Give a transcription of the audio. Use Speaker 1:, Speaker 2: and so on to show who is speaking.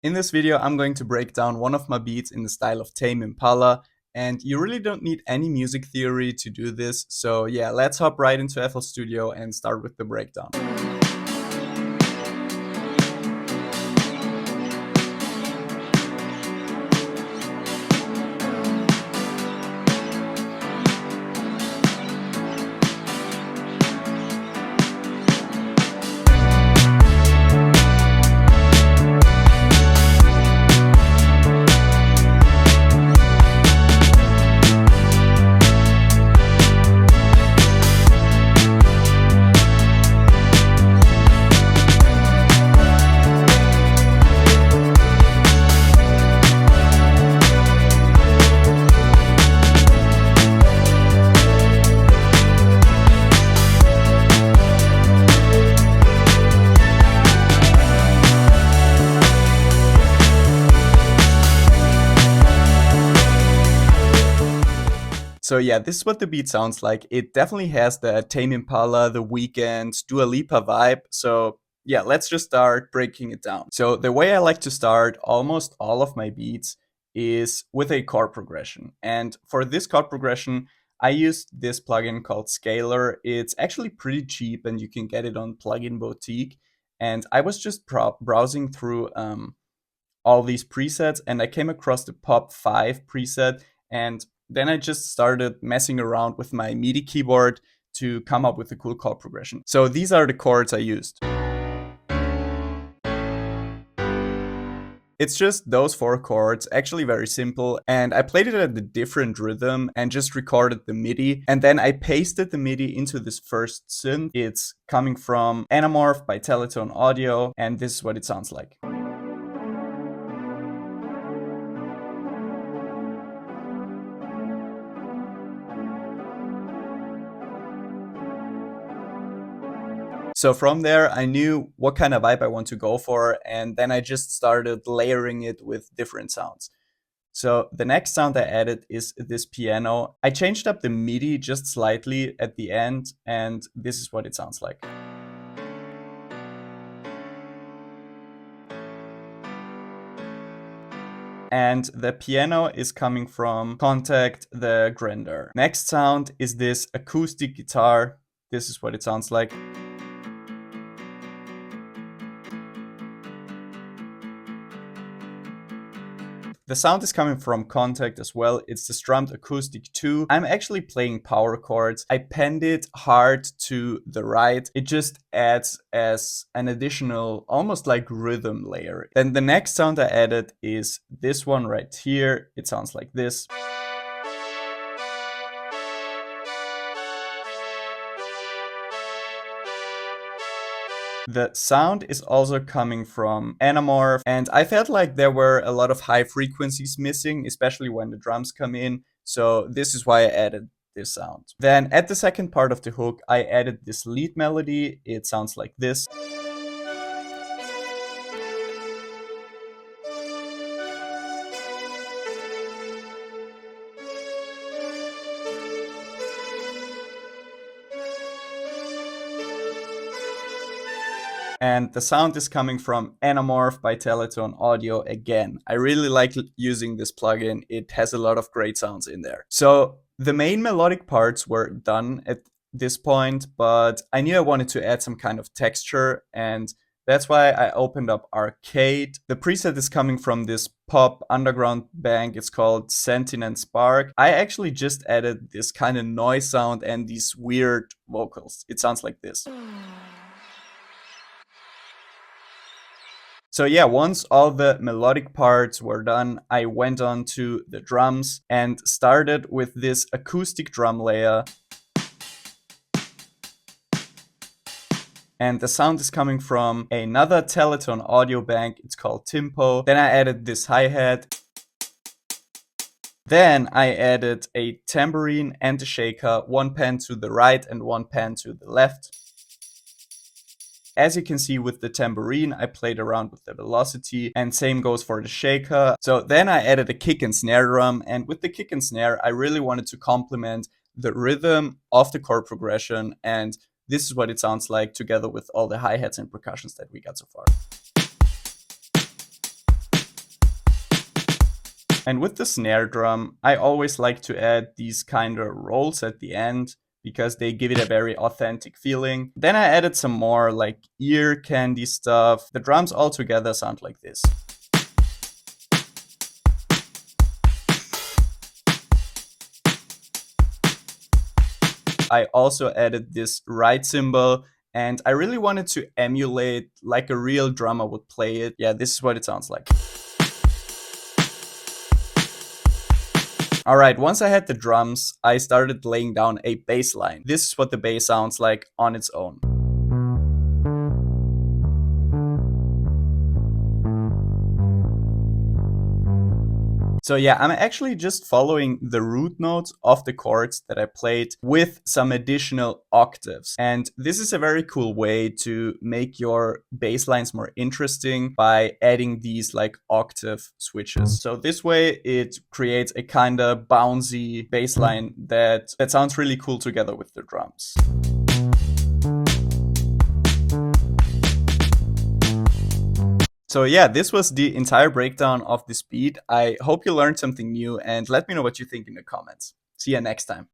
Speaker 1: In this video, I'm going to break down one of my beats in the style of Tame Impala, and you really don't need any music theory to do this. So yeah, let's hop right into FL Studio and start with the breakdown. So yeah, this is what the beat sounds like. It definitely has the Tame Impala, the Weekend, Dua Lipa vibe. So yeah, let's just start breaking it down. So the way I like to start almost all of my beats is with a chord progression. And for this chord progression, I used this plugin called Scalar. It's actually pretty cheap and you can get it on Plugin Boutique. And I was just browsing through all these presets and I came across the Pop 5 preset, and then I just started messing around with my MIDI keyboard to come up with a cool chord progression. So these are the chords I used. It's just those 4 chords, actually very simple, and I played it at a different rhythm and just recorded the MIDI, and then I pasted the MIDI into this first synth. It's coming from Anamorph by Teletone Audio, and this is what it sounds like. So from there, I knew what kind of vibe I want to go for, and then I just started layering it with different sounds. So the next sound I added is this piano. I changed up the MIDI just slightly at the end, and this is what it sounds like. And the piano is coming from Contact the Grandeur. Next sound is this acoustic guitar. This is what it sounds like. The sound is coming from Contact as well. It's the strummed acoustic too. I'm actually playing power chords. I penned it hard to the right. It just adds as an additional, almost like rhythm layer. Then the next sound I added is this one right here. It sounds like this. The sound is also coming from Anamorph, and I felt like there were a lot of high frequencies missing, especially when the drums come in, so this is why I added this sound. Then at the second part of the hook, I added this lead melody. It sounds like this. And the sound is coming from Anamorph by Teletone Audio again. I really like using this plugin. It has a lot of great sounds in there. So the main melodic parts were done at this point, but I knew I wanted to add some kind of texture, and that's why I opened up Arcade. The preset is coming from this pop underground bank. It's called Sentient Spark. I actually just added this kind of noise sound and these weird vocals. It sounds like this. So yeah, once all the melodic parts were done, I went on to the drums and started with this acoustic drum layer. And the sound is coming from another Teletone audio bank. It's called Timpo. Then I added this hi-hat. Then I added a tambourine and a shaker, one pan to the right and one pan to the left. As you can see with the tambourine, I played around with the velocity, and same goes for the shaker. So then I added a kick and snare drum, and with the kick and snare, I really wanted to complement the rhythm of the chord progression, and this is what it sounds like together with all the hi-hats and percussions that we got so far. And with the snare drum, I always like to add these kind of rolls at the end because they give it a very authentic feeling. Then I added some more like ear candy stuff. The drums all together sound like this. I also added this ride cymbal, and I really wanted to emulate like a real drummer would play it. Yeah, this is what it sounds like. Alright, once I had the drums, I started laying down a bass line. This is what the bass sounds like on its own. So yeah, I'm actually just following the root notes of the chords that I played with some additional octaves. And this is a very cool way to make your bass lines more interesting by adding these like octave switches. So this way it creates a kind of bouncy bass line that sounds really cool together with the drums. So yeah, this was the entire breakdown of this beat. I hope you learned something new and let me know what you think in the comments. See you next time.